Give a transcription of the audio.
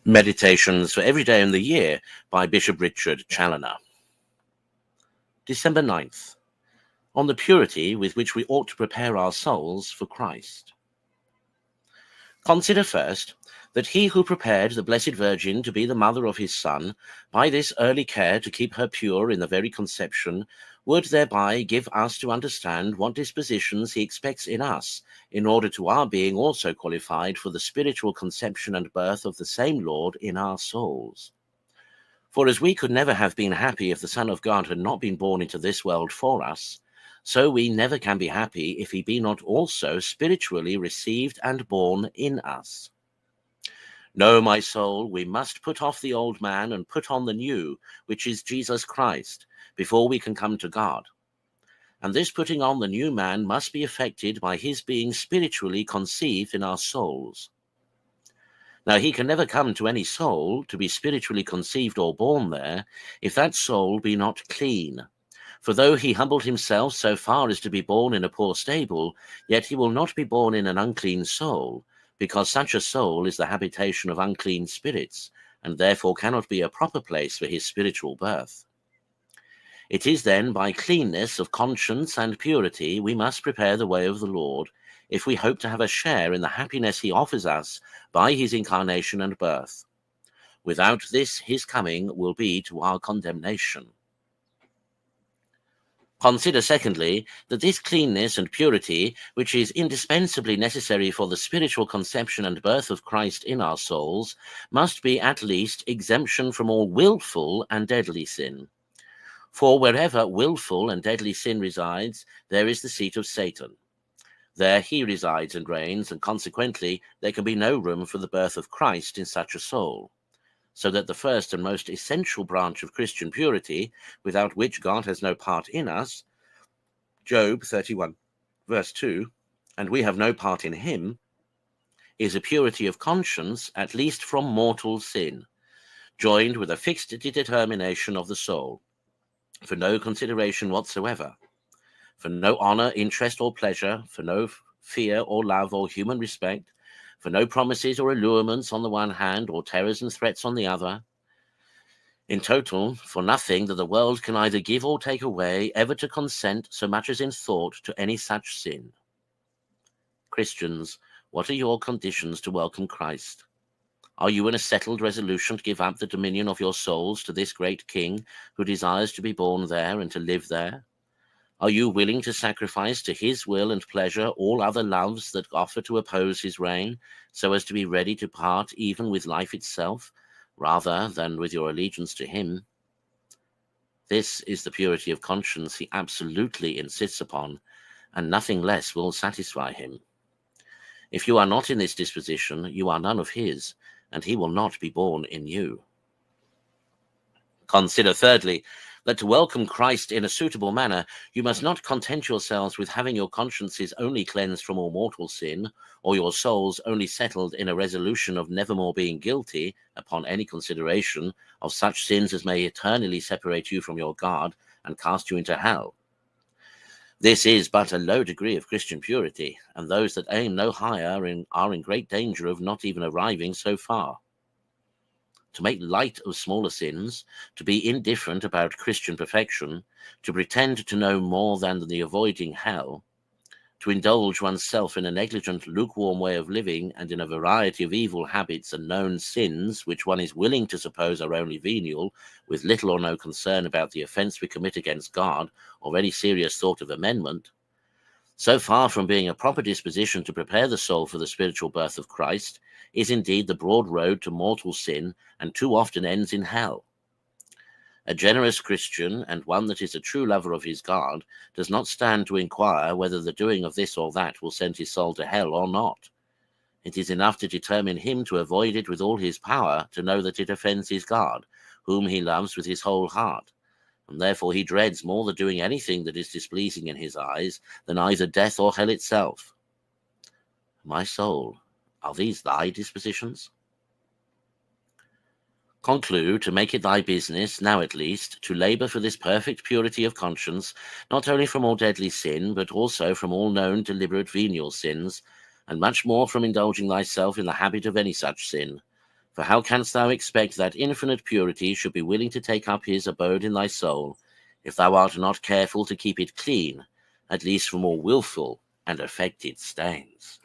Meditations for Every Day in the Year by Bishop Richard Challoner. December 9th. On the purity with which we ought to prepare our souls for Christ. Consider first that he who prepared the Blessed Virgin to be the mother of his Son, by this early care to keep her pure in the very conception, would thereby give us to understand what dispositions he expects in us, in order to our being also qualified for the spiritual conception and birth of the same Lord in our souls. For as we could never have been happy if the Son of God had not been born into this world for us, so we never can be happy if he be not also spiritually received and born in us. No, my soul, we must put off the old man and put on the new, which is Jesus Christ, before we can come to God. And this putting on the new man must be effected by his being spiritually conceived in our souls. Now, he can never come to any soul to be spiritually conceived or born there, if that soul be not clean. For though he humbled himself so far as to be born in a poor stable, yet he will not be born in an unclean soul, because such a soul is the habitation of unclean spirits, and therefore cannot be a proper place for his spiritual birth. It is then by cleanness of conscience and purity we must prepare the way of the Lord, if we hope to have a share in the happiness he offers us by his incarnation and birth. Without this, his coming will be to our condemnation. Consider, secondly, that this cleanness and purity, which is indispensably necessary for the spiritual conception and birth of Christ in our souls, must be at least exemption from all willful and deadly sin. For wherever willful and deadly sin resides, there is the seat of Satan. There he resides and reigns, and consequently there can be no room for the birth of Christ in such a soul. So that the first and most essential branch of Christian purity, without which God has no part in us, Job 31, verse 2, and we have no part in him, is a purity of conscience, at least from mortal sin, joined with a fixed determination of the soul, for no consideration whatsoever, for no honor, interest, or pleasure, for no fear or love or human respect, for no promises or allurements on the one hand, or terrors and threats on the other. In total, for nothing that the world can either give or take away, ever to consent so much as in thought to any such sin. Christians, what are your conditions to welcome Christ? Are you in a settled resolution to give up the dominion of your souls to this great King who desires to be born there and to live there? Are you willing to sacrifice to his will and pleasure all other loves that offer to oppose his reign, so as to be ready to part even with life itself, rather than with your allegiance to him? This is the purity of conscience he absolutely insists upon, and nothing less will satisfy him. If you are not in this disposition, you are none of his, and he will not be born in you. Consider, thirdly, that to welcome Christ in a suitable manner, you must not content yourselves with having your consciences only cleansed from all mortal sin, or your souls only settled in a resolution of nevermore being guilty, upon any consideration, of such sins as may eternally separate you from your God and cast you into hell. This is but a low degree of Christian purity, and those that aim no higher are in great danger of not even arriving so far. To make light of smaller sins, to be indifferent about Christian perfection, to pretend to know more than the avoiding hell, to indulge oneself in a negligent, lukewarm way of living and in a variety of evil habits and known sins, which one is willing to suppose are only venial, with little or no concern about the offense we commit against God or any serious thought of amendment, so far from being a proper disposition to prepare the soul for the spiritual birth of Christ, is indeed the broad road to mortal sin, and too often ends in hell. A generous Christian, and one that is a true lover of his God, does not stand to inquire whether the doing of this or that will send his soul to hell or not. It is enough to determine him to avoid it with all his power, to know that it offends his God, whom he loves with his whole heart, and therefore he dreads more the doing anything that is displeasing in his eyes than either death or hell itself. My soul, are these thy dispositions? Conclude to make it thy business, now at least, to labor for this perfect purity of conscience, not only from all deadly sin, but also from all known deliberate venial sins, and much more from indulging thyself in the habit of any such sin, For how canst thou expect that infinite purity should be willing to take up his abode in thy soul, if thou art not careful to keep it clean, at least from all wilful and affected stains?